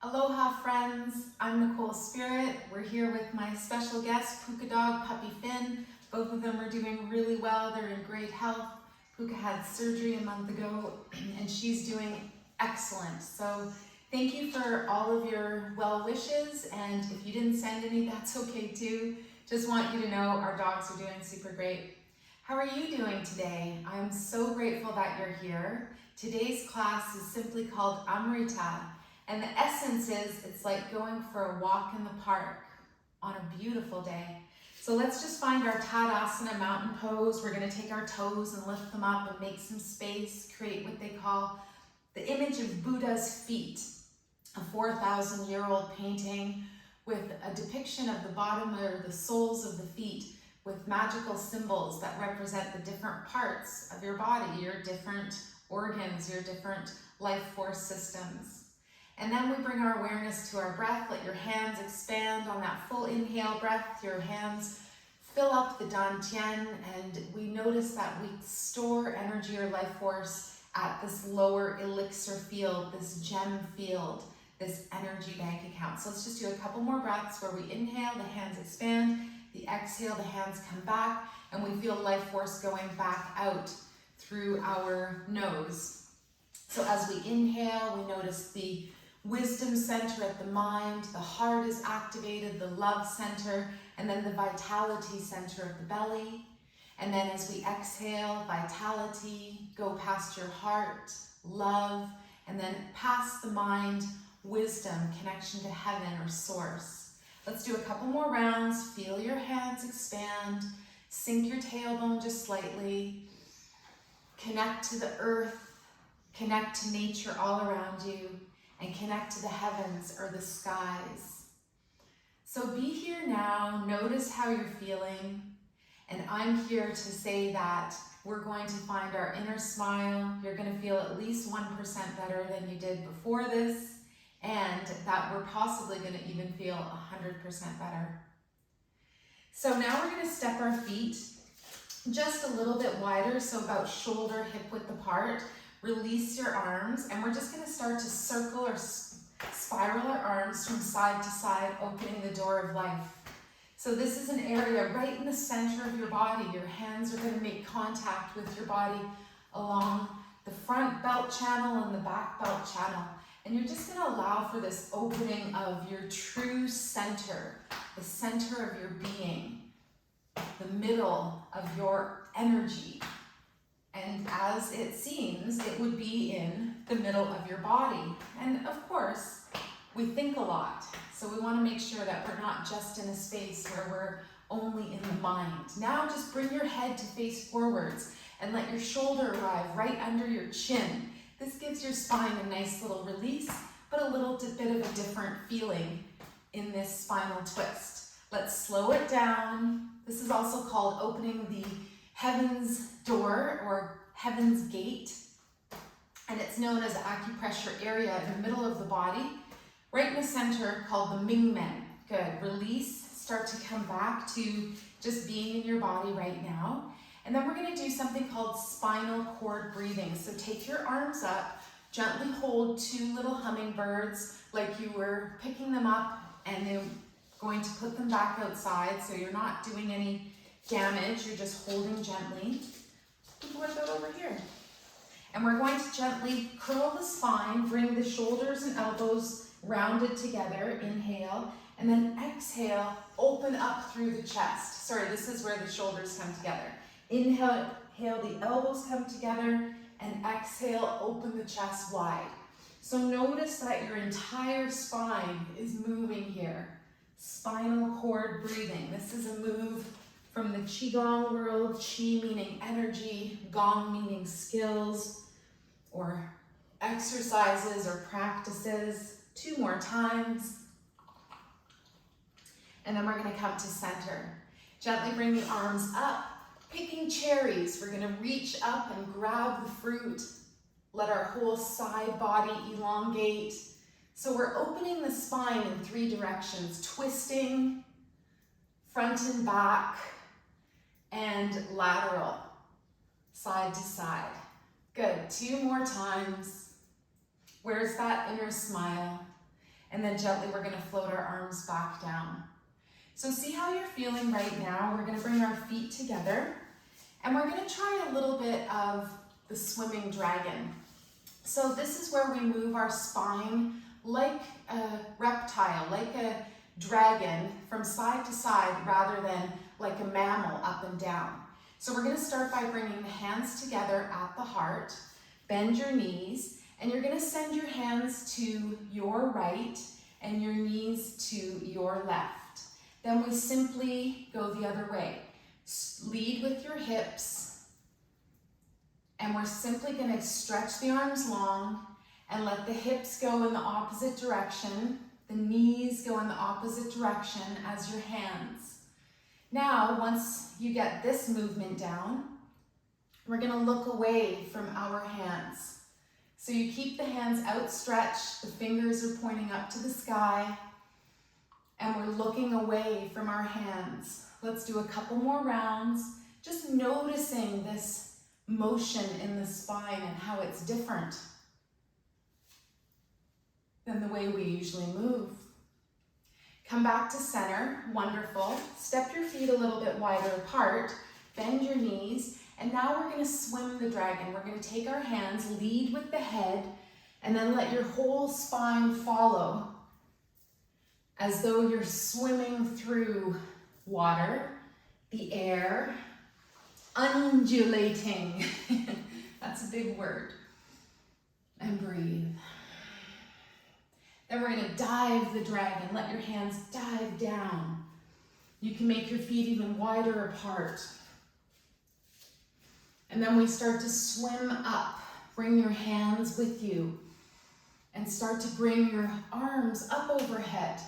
Aloha friends, I'm Nicole Spirit. We're here with my special guest, Puka dog, Puppy Finn. Both of them are doing really well. They're in great health. Puka had surgery a month ago and she's doing excellent. So thank you for all of your well wishes, and if you didn't send any, that's okay too. Just want you to know our dogs are doing super great. How are you doing today? I'm so grateful that you're here. Today's class is simply called Amrita. And the essence is, it's like going for a walk in the park on a beautiful day. So let's just find our Tadasana mountain pose. We're gonna take our toes and lift them up and make some space, create what they call the image of Buddha's feet, a 4,000-year-old painting with a depiction of the bottom or the soles of the feet with magical symbols that represent the different parts of your body, your different organs, your different life force systems. And then we bring our awareness to our breath. Let your hands expand on that full inhale breath. Your hands fill up the dantian, and we notice that we store energy or life force at this lower elixir field, this gem field, this energy bank account. So let's just do a couple more breaths where we inhale, the hands expand, the exhale, the hands come back, and we feel life force going back out through our nose. So as we inhale, we notice the wisdom center at the mind, the heart is activated, the love center, and then the vitality center of the belly. And then as we exhale, vitality, go past your heart, love, and then past the mind, wisdom, connection to heaven or source. Let's do a couple more rounds. Feel your hands expand, sink your tailbone just slightly, connect to the earth, connect to nature all around you, and connect to the heavens or the skies. So be here now, notice how you're feeling, and I'm here to say that we're going to find our inner smile. You're going to feel at least 1% better than you did before this, and that we're possibly going to even feel 100% better. So now we're going to step our feet just a little bit wider, so about shoulder, hip width apart. Release your arms, and we're just going to start to circle or spiral our arms from side to side, opening the door of life. So this is an area right in the center of your body. Your hands are going to make contact with your body along the front belt channel and the back belt channel. And you're just going to allow for this opening of your true center, the center of your being, the middle of your energy. And as it seems, it would be in the middle of your body. And of course, we think a lot. So we want to make sure that we're not just in a space where we're only in the mind. Now just bring your head to face forwards and let your shoulder arrive right under your chin. This gives your spine a nice little release, but a little bit of a different feeling in this spinal twist. Let's slow it down. This is also called opening the Heaven's Door or Heaven's Gate, and it's known as the acupressure area in the middle of the body, right in the center, called the Mingmen. Good. Release, start to come back to just being in your body right now. And then we're going to do something called spinal cord breathing. So take your arms up, gently hold two little hummingbirds like you were picking them up and then going to put them back outside, so you're not doing any damage, you're just holding gently. What about over here? And we're going to gently curl the spine, bring the shoulders and elbows rounded together, inhale, and then exhale, open up through the chest. Sorry, this is where the shoulders come together. Inhale, the elbows come together, and exhale, open the chest wide. So notice that your entire spine is moving here. Spinal cord breathing. This is a move from the Qigong world, Qi meaning energy, Gong meaning skills or exercises or practices. 2 more times. And then we're going to come to center. Gently bring the arms up, picking cherries. We're going to reach up and grab the fruit. Let our whole side body elongate. So we're opening the spine in 3 directions, twisting, front and back, and lateral, side to side. Good, 2 more times. Where's that inner smile? And then gently we're gonna float our arms back down. So see how you're feeling right now. We're gonna bring our feet together and we're gonna try a little bit of the swimming dragon. So this is where we move our spine like a reptile, like a dragon from side to side rather than like a mammal up and down. So we're gonna start by bringing the hands together at the heart, bend your knees, and you're gonna send your hands to your right and your knees to your left. Then we simply go the other way. Lead with your hips, and we're simply gonna stretch the arms long and let the hips go in the opposite direction, the knees go in the opposite direction as your hands. Now, once you get this movement down, we're gonna look away from our hands. So you keep the hands outstretched, the fingers are pointing up to the sky, and we're looking away from our hands. Let's do a couple more rounds, just noticing this motion in the spine and how it's different than the way we usually move. Come back to center, wonderful. Step your feet a little bit wider apart, bend your knees, and now we're gonna swim the dragon. We're gonna take our hands, lead with the head, and then let your whole spine follow as though you're swimming through water, the air, undulating. That's a big word. And breathe. Then we're gonna dive the dragon. Let your hands dive down. You can make your feet even wider apart. And then we start to swim up. Bring your hands with you and start to bring your arms up overhead.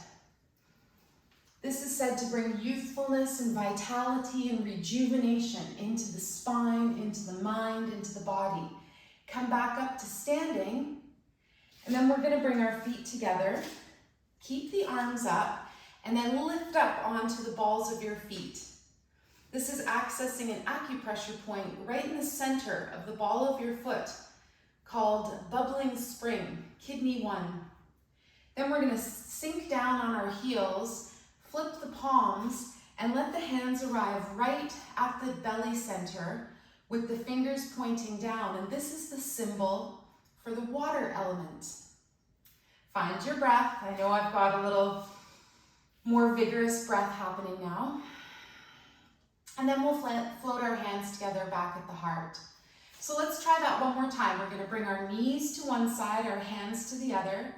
This is said to bring youthfulness and vitality and rejuvenation into the spine, into the mind, into the body. Come back up to standing, and then we're gonna bring our feet together, keep the arms up, and then lift up onto the balls of your feet. This is accessing an acupressure point right in the center of the ball of your foot called bubbling spring, kidney 1. Then we're gonna sink down on our heels, flip the palms, and let the hands arrive right at the belly center with the fingers pointing down. And this is the symbol for the water element. Find your breath. I know I've got a little more vigorous breath happening now. And then we'll float our hands together back at the heart. So let's try that one more time. We're gonna bring our knees to one side, our hands to the other,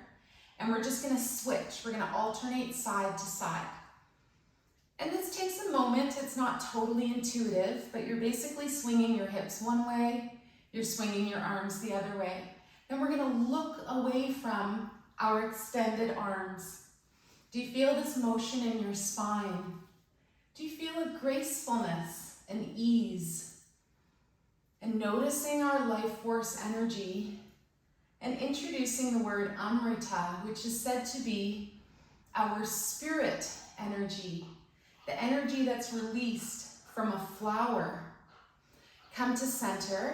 and we're just gonna switch. We're gonna alternate side to side. And this takes a moment. It's not totally intuitive, but you're basically swinging your hips one way, you're swinging your arms the other way. Then we're gonna look away from our extended arms. Do you feel this motion in your spine? Do you feel a gracefulness and ease? And noticing our life force energy and introducing the word Amrita, which is said to be our spirit energy, the energy that's released from a flower. Come to center,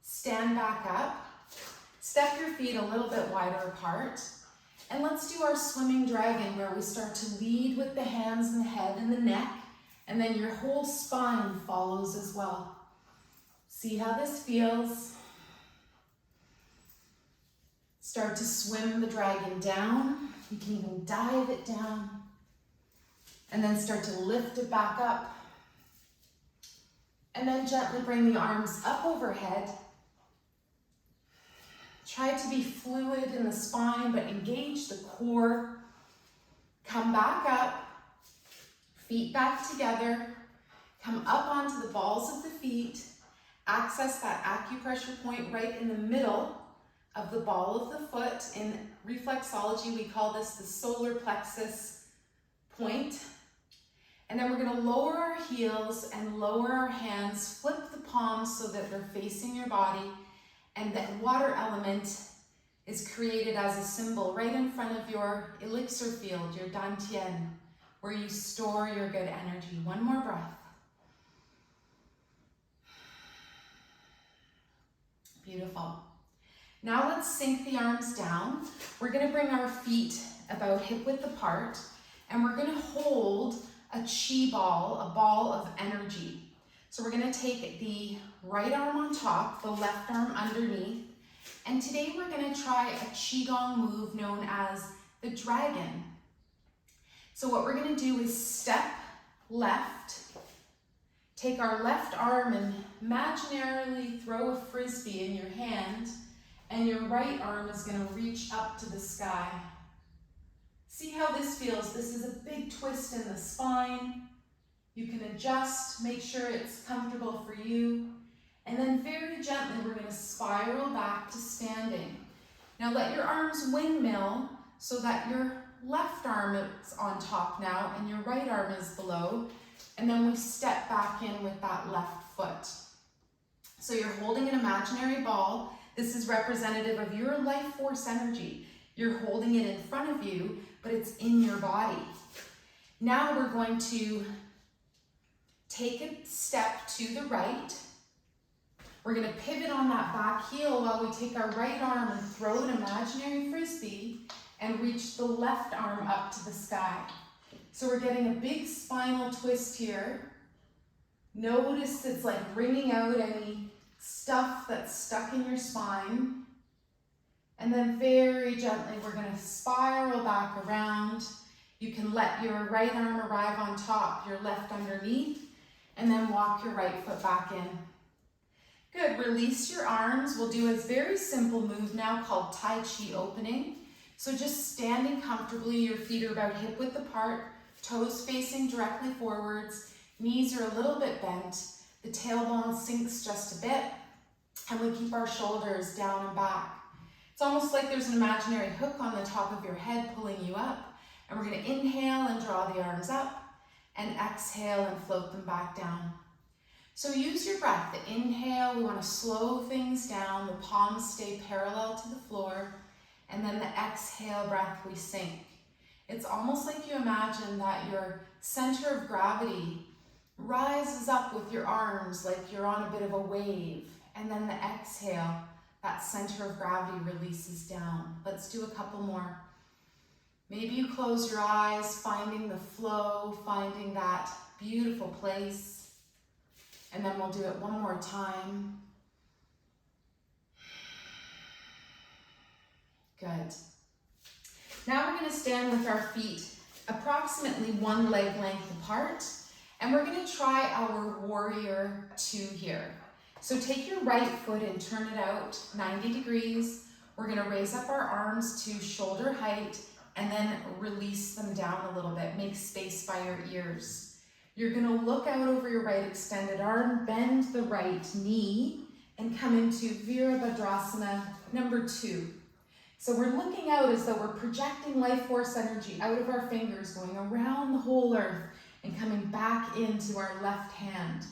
stand back up, step your feet a little bit wider apart, and let's do our swimming dragon where we start to lead with the hands and the head and the neck, and then your whole spine follows as well. See how this feels. Start to swim the dragon down. You can even dive it down. And then start to lift it back up. And then gently bring the arms up overhead. Try to be fluid in the spine, but engage the core. Come back up. Feet back together. Come up onto the balls of the feet. Access that acupressure point right in the middle of the ball of the foot. In reflexology, we call this the solar plexus point. And then we're gonna lower our heels and lower our hands, flip the palms so that they're facing your body, and that water element is created as a symbol right in front of your elixir field, your dantian, where you store your good energy. One more breath. Beautiful. Now let's sink the arms down. We're gonna bring our feet about hip width apart, and we're gonna hold a chi ball, a ball of energy. So we're gonna take the right arm on top, the left arm underneath, and today we're gonna try a qigong move known as the dragon. So what we're gonna do is step left, take our left arm and imaginarily throw a frisbee in your hand, and your right arm is gonna reach up to the sky. See how this feels? This is a big twist in the spine. You can adjust, make sure it's comfortable for you. And then very gently, we're gonna spiral back to standing. Now let your arms windmill so that your left arm is on top now and your right arm is below. And then we step back in with that left foot. So you're holding an imaginary ball. This is representative of your life force energy. You're holding it in front of you, but it's in your body. Now we're going to take a step to the right. We're gonna pivot on that back heel while we take our right arm and throw an imaginary frisbee and reach the left arm up to the sky. So we're getting a big spinal twist here. Notice it's like bringing out any stuff that's stuck in your spine. And then very gently, we're gonna spiral back around. You can let your right arm arrive on top, your left underneath, and then walk your right foot back in. Good, release your arms. We'll do a very simple move now called Tai Chi opening. So just standing comfortably, your feet are about hip width apart, toes facing directly forwards, knees are a little bit bent, the tailbone sinks just a bit, and we keep our shoulders down and back. It's almost like there's an imaginary hook on the top of your head pulling you up, and we're gonna inhale and draw the arms up, and exhale and float them back down. So use your breath. The inhale, we want to slow things down, the palms stay parallel to the floor, and then the exhale breath, we sink. It's almost like you imagine that your center of gravity rises up with your arms like you're on a bit of a wave, and then the exhale, that center of gravity releases down. Let's do a couple more. Maybe you close your eyes, finding the flow, finding that beautiful place. And then we'll do it one more time. Good. Now we're gonna stand with our feet approximately one leg length apart, and we're gonna try our warrior two here. So take your right foot and turn it out 90 degrees. We're gonna raise up our arms to shoulder height and then release them down a little bit. Make space by your ears. You're gonna look out over your right extended arm, bend the right knee, and come into Virabhadrasana number 2. So we're looking out as though we're projecting life force energy out of our fingers, going around the whole earth and coming back into our left hand.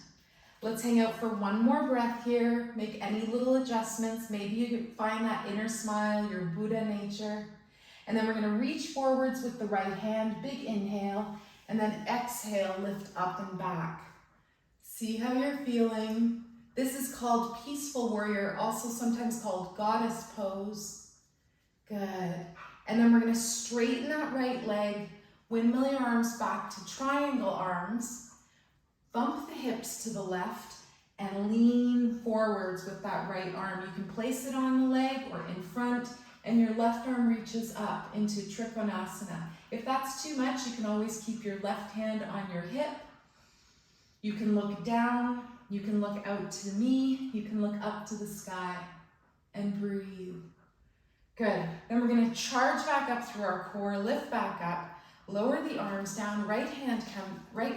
Let's hang out for one more breath here. Make any little adjustments. Maybe you find that inner smile, your Buddha nature. And then we're gonna reach forwards with the right hand, big inhale, and then exhale, lift up and back. See how you're feeling. This is called Peaceful Warrior, also sometimes called Goddess Pose. Good. And then we're gonna straighten that right leg, windmill your arms back to triangle arms, bump the hips to the left, and lean forwards with that right arm. You can place it on the leg or in front, and your left arm reaches up into Trikonasana. If that's too much, you can always keep your left hand on your hip. You can look down, you can look out to me, you can look up to the sky, and breathe. Good. Then we're gonna charge back up through our core, lift back up, lower the arms down, right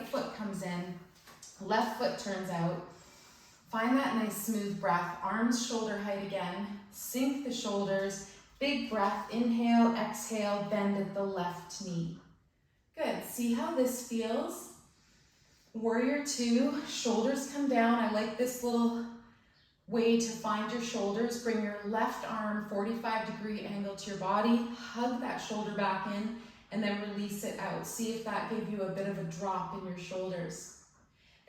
foot comes in, left foot turns out. Find that nice smooth breath, arms shoulder height again, sink the shoulders, big breath, inhale, exhale, bend at the left knee. Good, see how this feels? Warrior two, shoulders come down. I like this little way to find your shoulders. Bring your left arm 45-degree angle to your body, hug that shoulder back in, and then release it out. See if that gave you a bit of a drop in your shoulders.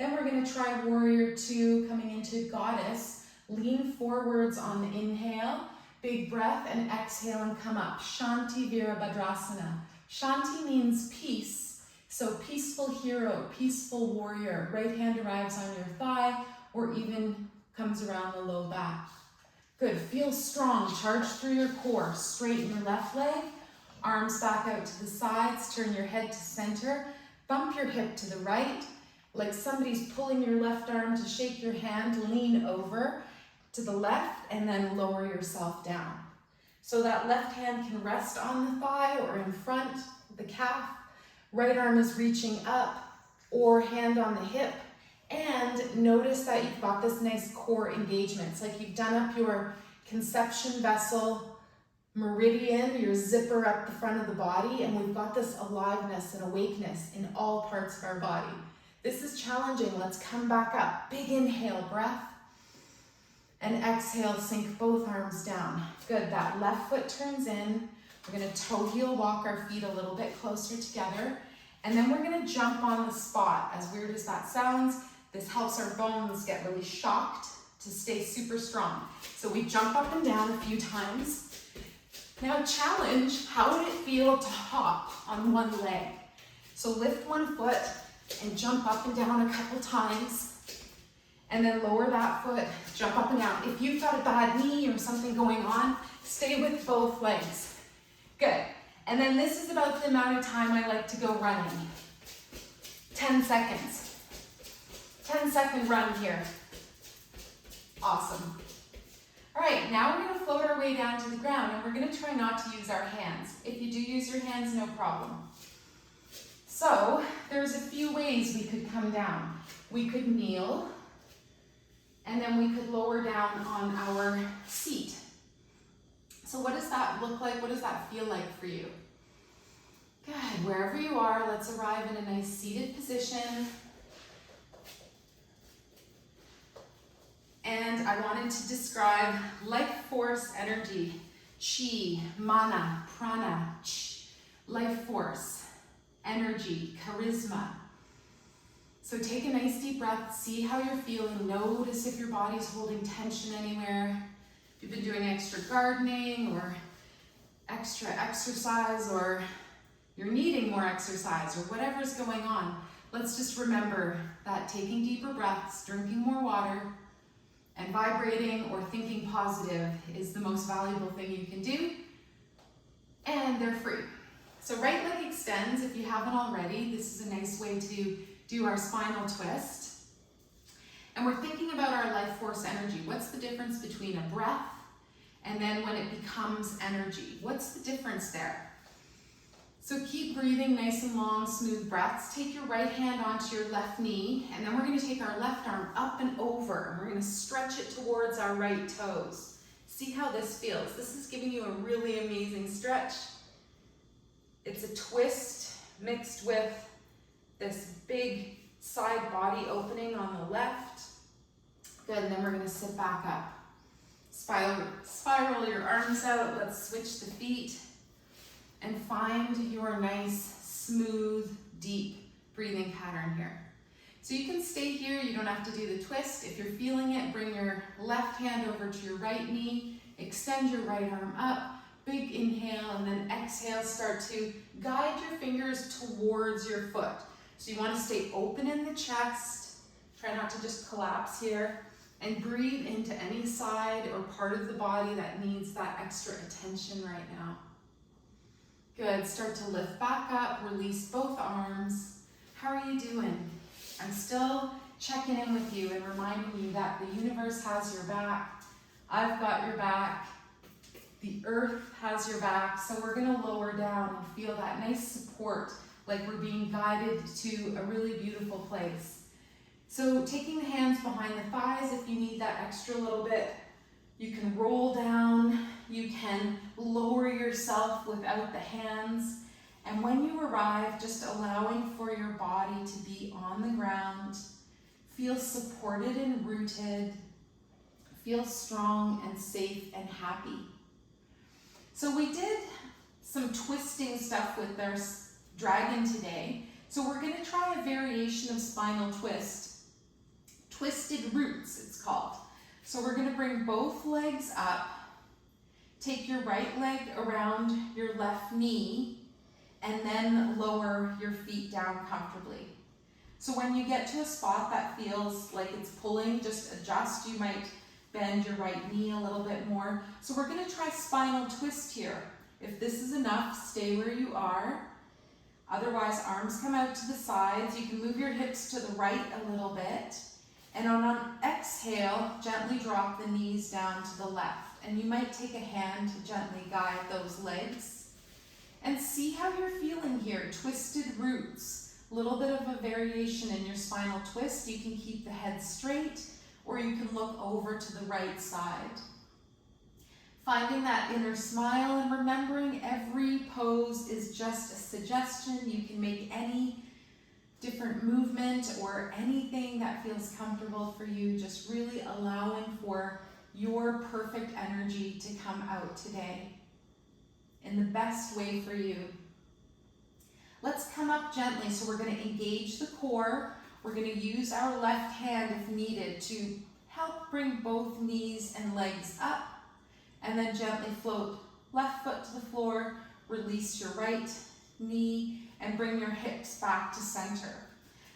Then we're gonna try warrior two, coming into goddess. Lean forwards on the inhale. Big breath and exhale and come up. Shanti Virabhadrasana. Shanti means peace. So peaceful hero, peaceful warrior. Right hand arrives on your thigh or even comes around the low back. Good, feel strong, charge through your core. Straighten your left leg, arms back out to the sides, turn your head to center. Bump your hip to the right, like somebody's pulling your left arm to shake your hand. Lean over to the left and then lower yourself down. So that left hand can rest on the thigh or in front of the calf. Right arm is reaching up or hand on the hip. And notice that you've got this nice core engagement. It's like you've done up your conception vessel meridian, your zipper up the front of the body, and we've got this aliveness and awakeness in all parts of our body. This is challenging. Let's come back up. Big inhale, breath. And exhale, sink both arms down. Good, that left foot turns in. We're gonna toe heel walk our feet a little bit closer together. And then we're gonna jump on the spot. As weird as that sounds, this helps our bones get really shocked to stay super strong. So we jump up and down a few times. Now challenge, how would it feel to hop on one leg? So lift one foot and jump up and down a couple times. And then lower that foot, jump up and down. If you've got a bad knee or something going on, stay with both legs. Good. And then this is about the amount of time I like to go running. 10 seconds. 10-second run here. Awesome. All right, now we're gonna float our way down to the ground and we're gonna try not to use our hands. If you do use your hands, no problem. So there's a few ways we could come down. We could kneel, and then we could lower down on our seat. So what does that look like? What does that feel like for you? Good, wherever you are, let's arrive in a nice seated position. And I wanted to describe life force energy, chi, mana, prana, life force, energy, charisma. So take a nice deep breath, see how you're feeling, notice if your body's holding tension anywhere. If you've been doing extra gardening or extra exercise, or you're needing more exercise, or whatever's going on, let's just remember that taking deeper breaths, drinking more water, and vibrating or thinking positive is the most valuable thing you can do, and they're free. So right leg extends if you haven't already. This is a nice way to do our spinal twist. And we're thinking about our life force energy. What's the difference between a breath and then when it becomes energy? What's the difference there? So keep breathing nice and long, smooth breaths. Take your right hand onto your left knee, and then we're going to take our left arm up and over, and we're going to stretch it towards our right toes. See how this feels. This is giving you a really amazing stretch. It's a twist mixed with this big side body opening on the left. Good, and then we're going to sit back up. Spiral your arms out. Let's switch the feet. And find your nice, smooth, deep breathing pattern here. So you can stay here, you don't have to do the twist. If you're feeling it, bring your left hand over to your right knee, extend your right arm up, big inhale, and then exhale, start to guide your fingers towards your foot. So you want to stay open in the chest, try not to just collapse here, and breathe into any side or part of the body that needs that extra attention right now. Good, start to lift back up, release both arms. How are you doing? I'm still checking in with you and reminding you that the universe has your back. I've got your back. The earth has your back. So we're gonna lower down and feel that nice support, like we're being guided to a really beautiful place. So taking the hands behind the thighs if you need that extra little bit. You can roll down, you can lower yourself without the hands. And when you arrive, just allowing for your body to be on the ground, feel supported and rooted, feel strong and safe and happy. So we did some twisting stuff with our dragon today. So we're gonna try a variation of spinal twist. Twisted roots, it's called. So we're gonna bring both legs up, take your right leg around your left knee and then lower your feet down comfortably. So when you get to a spot that feels like it's pulling, just adjust. You might bend your right knee a little bit more. So we're going to try spinal twist here. If this is enough, stay where you are. Otherwise, arms come out to the sides. You can move your hips to the right a little bit. And on an exhale, gently drop the knees down to the left. And you might take a hand to gently guide those legs. And see how you're feeling here. Twisted roots. A little bit of a variation in your spinal twist. You can keep the head straight, or you can look over to the right side. Finding that inner smile and remembering every pose is just a suggestion. You can make any different movement or anything that feels comfortable for you, just really allowing for your perfect energy to come out today in the best way for you. Let's come up gently. So we're going to engage the core. We're going to use our left hand if needed to help bring both knees and legs up, and then gently float left foot to the floor, release your right knee, and bring your hips back to center.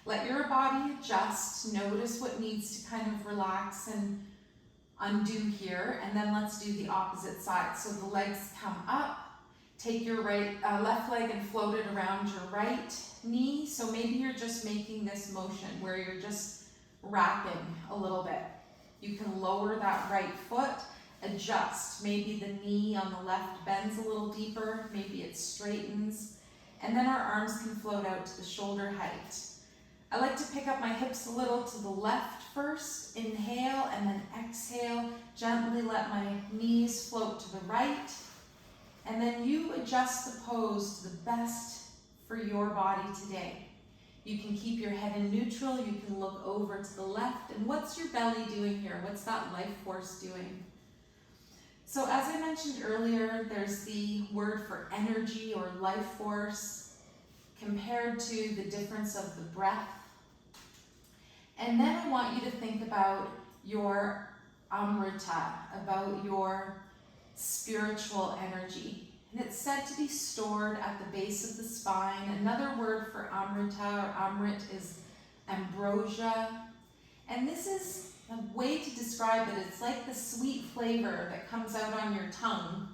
Let your body adjust. Notice what needs to kind of relax and undo here, and then let's do the opposite side. So the legs come up. Take your left leg and float it around your right knee. So maybe you're just making this motion where you're just wrapping a little bit. You can lower that right foot, adjust. Maybe the knee on the left bends a little deeper, maybe it straightens, and then our arms can float out to the shoulder height. I like to pick up my hips a little to the left first, inhale, and then exhale. Gently let my knees float to the right. And then you adjust the pose to the best for your body today. You can keep your head in neutral, you can look over to the left, and what's your belly doing here? What's that life force doing? So as I mentioned earlier, there's the word for energy or life force compared to the difference of the breath. And then I want you to think about your Amrita, about your spiritual energy. And it's said to be stored at the base of the spine. Another word for Amrita or Amrit is ambrosia. And this is a way to describe it. It's like the sweet flavor that comes out on your tongue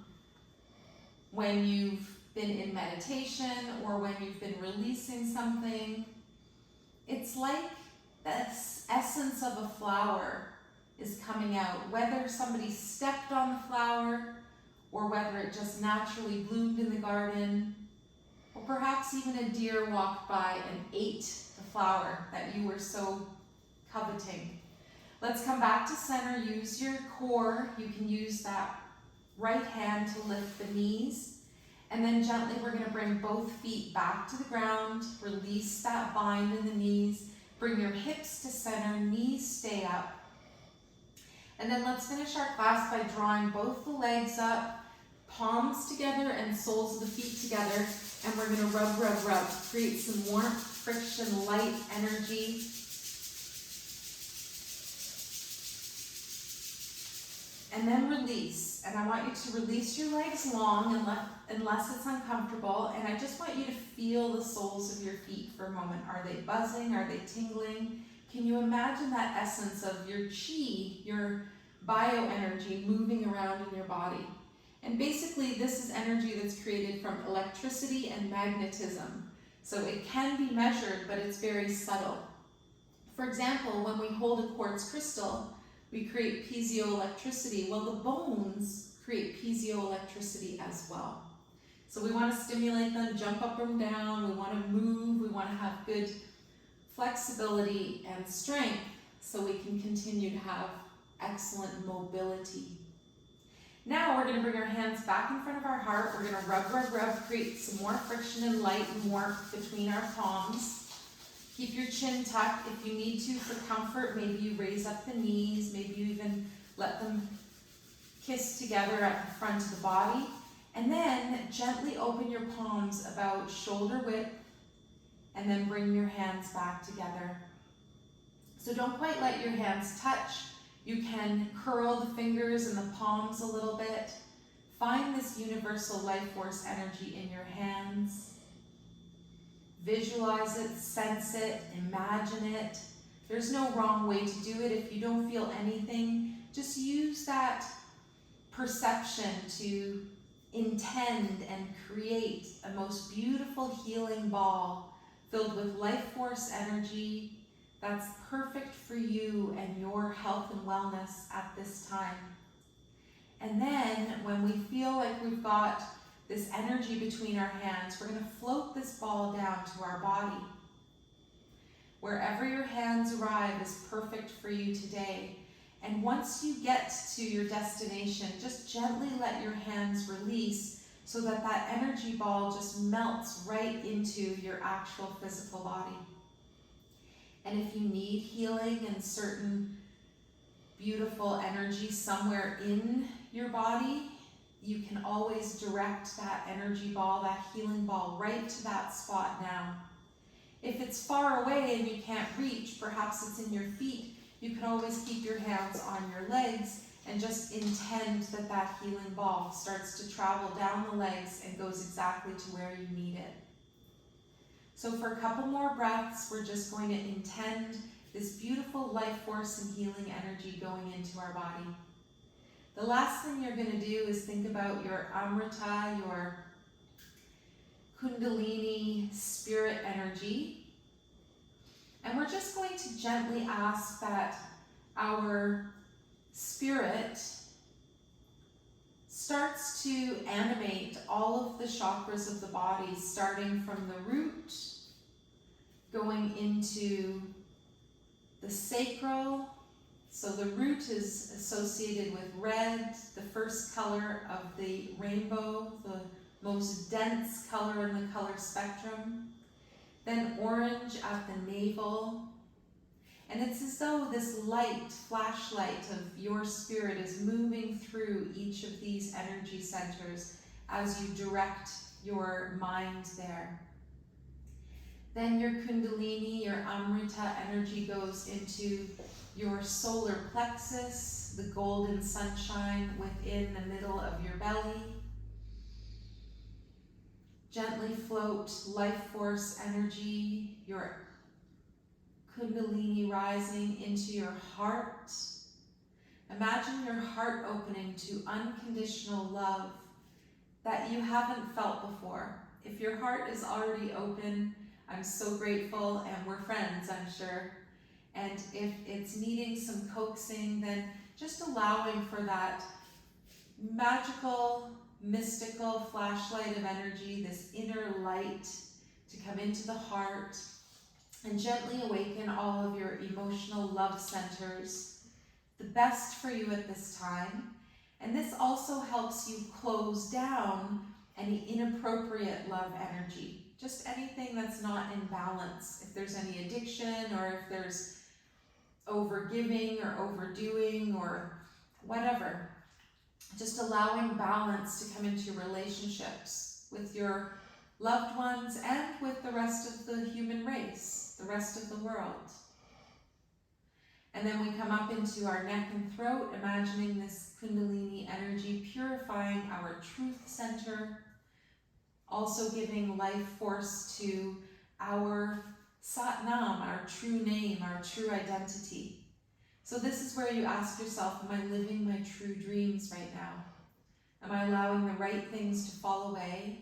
when you've been in meditation or when you've been releasing something. It's like the essence of a flower is coming out, whether somebody stepped on the flower or whether it just naturally bloomed in the garden, or perhaps even a deer walked by and ate the flower that you were so coveting. Let's come back to center. Use your core. You can use that right hand to lift the knees, and then gently we're going to bring both feet back to the ground. Release that bind in the knees. Bring your hips to center, knees stay up. And then let's finish our class by drawing both the legs up, palms together and soles of the feet together. And we're going to rub, rub, rub. Create some warmth, friction, light, energy. And then release. And I want you to release your legs long unless it's uncomfortable. And I just want you to feel the soles of your feet for a moment. Are they buzzing? Are they tingling? Can you imagine that essence of your chi, your bioenergy moving around in your body? And basically this is energy that's created from electricity and magnetism. So it can be measured, but it's very subtle. For example, when we hold a quartz crystal, we create piezoelectricity. Well, the bones create piezoelectricity as well. So we want to stimulate them, jump up and down, we want to move, we want to have good flexibility and strength so we can continue to have excellent mobility. Now we're going to bring our hands back in front of our heart. We're going to rub, rub, rub, create some more friction and light and warmth between our palms. Keep your chin tucked. If you need to for comfort, maybe you raise up the knees, maybe you even let them kiss together at the front of the body. And then gently open your palms about shoulder width, and then bring your hands back together. So don't quite let your hands touch. You can curl the fingers and the palms a little bit. Find this universal life force energy in your hands. Visualize it, sense it, imagine it. There's no wrong way to do it. If you don't feel anything, just use that perception to intend and create a most beautiful healing ball filled with life force energy that's perfect for you and your health and wellness at this time. And then when we feel like we've got this energy between our hands, we're going to float this ball down to our body. Wherever your hands arrive is perfect for you today. And once you get to your destination, just gently let your hands release so that that energy ball just melts right into your actual physical body. And if you need healing and certain beautiful energy somewhere in your body, you can always direct that energy ball, that healing ball, right to that spot now. If it's far away and you can't reach, perhaps it's in your feet, you can always keep your hands on your legs and just intend that that healing ball starts to travel down the legs and goes exactly to where you need it. So for a couple more breaths, we're just going to intend this beautiful life force and healing energy going into our body. The last thing you're going to do is think about your Amrita, your Kundalini spirit energy. And we're just going to gently ask that our spirit starts to animate all of the chakras of the body, starting from the root, going into the sacral. So the root is associated with red, the first color of the rainbow, the most dense color in the color spectrum. Then orange at the navel. And it's as though this light, flashlight of your spirit is moving through each of these energy centers as you direct your mind there. Then your Kundalini, your Amrita energy goes into your solar plexus, the golden sunshine within the middle of your belly. Gently float life force energy, your Kundalini rising into your heart. Imagine your heart opening to unconditional love that you haven't felt before. If your heart is already open, I'm so grateful, and we're friends, I'm sure. And if it's needing some coaxing, then just allowing for that magical, mystical flashlight of energy, this inner light to come into the heart and gently awaken all of your emotional love centers, the best for you at this time. And this also helps you close down any inappropriate love energy, just anything that's not in balance. If there's any addiction, or if there's overgiving or overdoing or whatever, just allowing balance to come into relationships with your loved ones and with the rest of the human race, the rest of the world. And then we come up into our neck and throat, imagining this Kundalini energy purifying our truth center, also giving life force to our Satnam, our true name, our true identity. So this is where you ask yourself, am I living my true dreams right now? Am I allowing the right things to fall away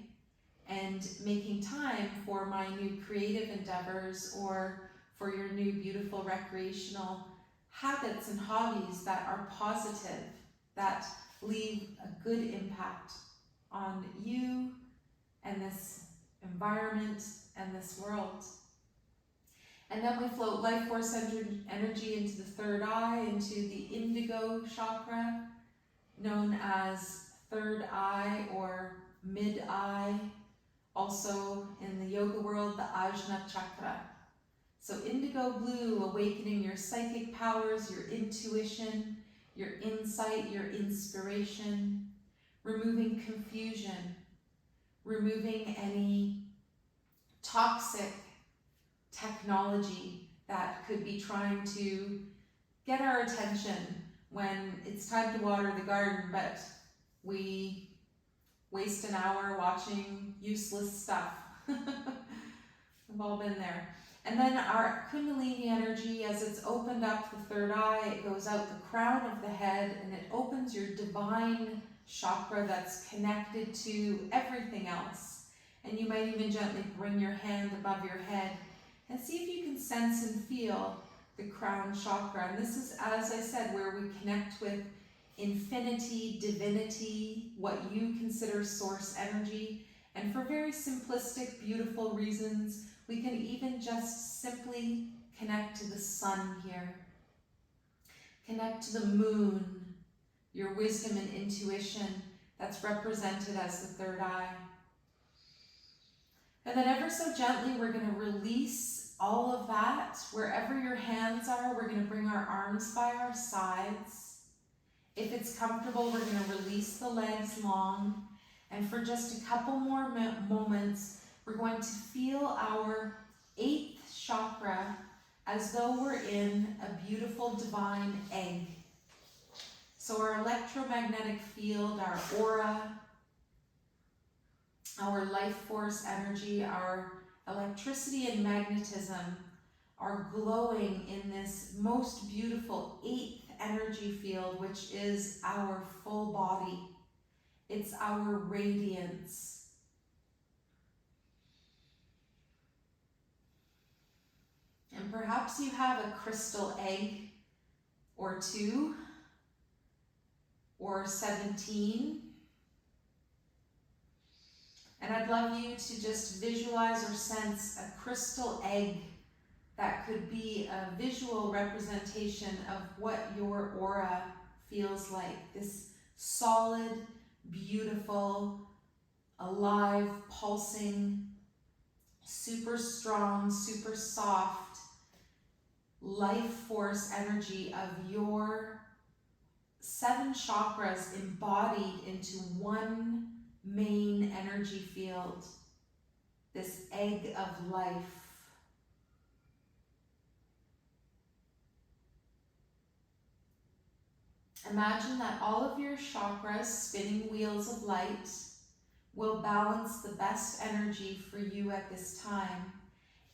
and making time for my new creative endeavors or for your new beautiful recreational habits and hobbies that are positive, that leave a good impact on you and this environment and this world? And then we float life force energy into the third eye, into the indigo chakra, known as third eye or mid-eye, also in the yoga world, the Ajna chakra. So indigo blue, awakening your psychic powers, your intuition, your insight, your inspiration, removing confusion, removing any toxic technology that could be trying to get our attention when it's time to water the garden, but we waste an hour watching useless stuff. We've all been there. And then our Kundalini energy, as it's opened up the third eye, it goes out the crown of the head and it opens your divine chakra that's connected to everything else. And you might even gently bring your hand above your head and see if you can sense and feel the crown chakra. And this is, as I said, where we connect with infinity, divinity, what you consider source energy. And for very simplistic, beautiful reasons, we can even just simply connect to the sun here. Connect to the moon, your wisdom and intuition that's represented as the third eye. And then ever so gently, we're going to release all of that. Wherever your hands are, we're going to bring our arms by our sides. If it's comfortable, we're going to release the legs long. And for just a couple more moments, we're going to feel our 8th chakra as though we're in a beautiful divine egg. So our electromagnetic field, our aura, our life force energy, our electricity and magnetism are glowing in this most beautiful 8th energy field, which is our full body. It's our radiance. And perhaps you have a crystal egg or 2 or 17. And I'd love you to just visualize or sense a crystal egg that could be a visual representation of what your aura feels like. This solid, beautiful, alive, pulsing, super strong, super soft life force energy of your 7 chakras embodied into one main energy field, this egg of life. Imagine that all of your chakras, spinning wheels of light, will balance the best energy for you at this time.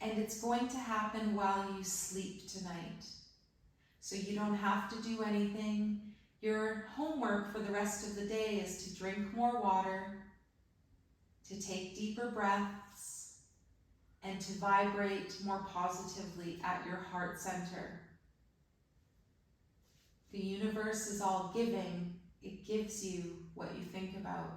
And it's going to happen while you sleep tonight. So you don't have to do anything. Your homework for the rest of the day is to drink more water, to take deeper breaths, and to vibrate more positively at your heart center. The universe is all giving. It gives you what you think about.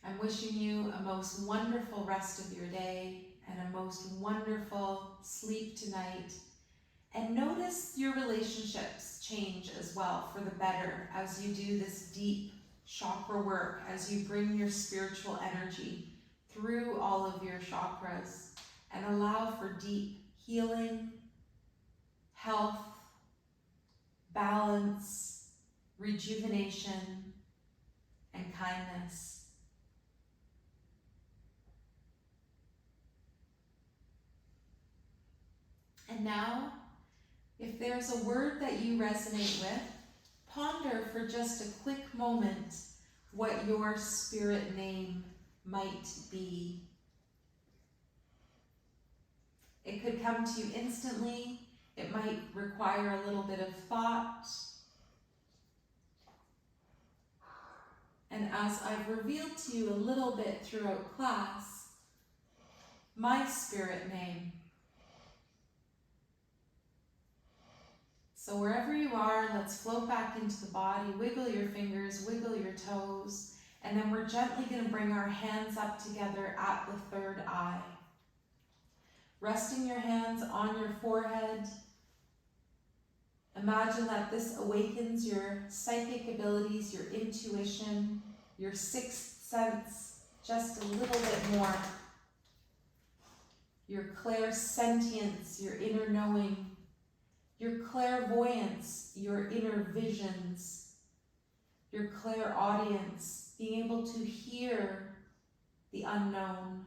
I'm wishing you a most wonderful rest of your day and a most wonderful sleep tonight. And notice your relationships change as well for the better as you do this deep chakra work, as you bring your spiritual energy through all of your chakras and allow for deep healing, health, balance, rejuvenation, and kindness. And now, if there's a word that you resonate with, ponder for just a quick moment what your spirit name might be. It could come to you instantly. It might require a little bit of thought. And as I've revealed to you a little bit throughout class, my spirit name. So wherever you are, let's float back into the body, wiggle your fingers, wiggle your toes, and then we're gently going to bring our hands up together at the third eye. Resting your hands on your forehead. Imagine that this awakens your psychic abilities, your intuition, your sixth sense just a little bit more. Your clairsentience, your inner knowing. Your clairvoyance, your inner visions, your clairaudience, being able to hear the unknown,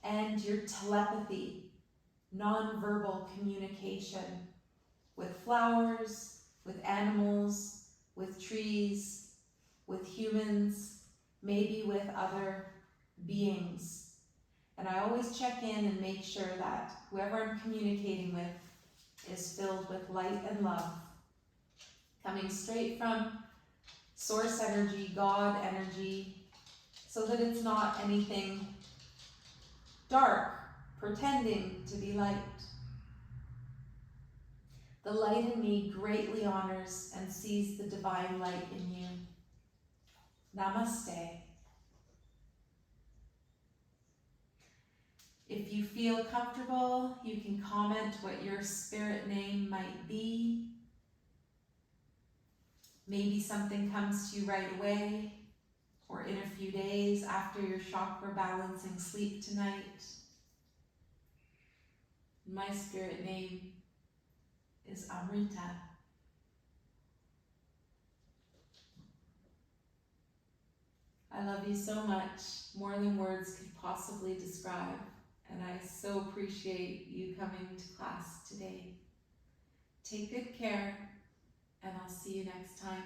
and your telepathy, nonverbal communication with flowers, with animals, with trees, with humans, maybe with other beings. And I always check in and make sure that whoever I'm communicating with is filled with light and love, coming straight from source energy, God energy, so that it's not anything dark, pretending to be light. The light in me greatly honors and sees the divine light in you. Namaste. If you feel comfortable, you can comment what your spirit name might be. Maybe something comes to you right away, or in a few days after your chakra balancing sleep tonight. My spirit name is Amrita. I love you so much, more than words could possibly describe, and I so appreciate you coming to class today. Take good care, and I'll see you next time.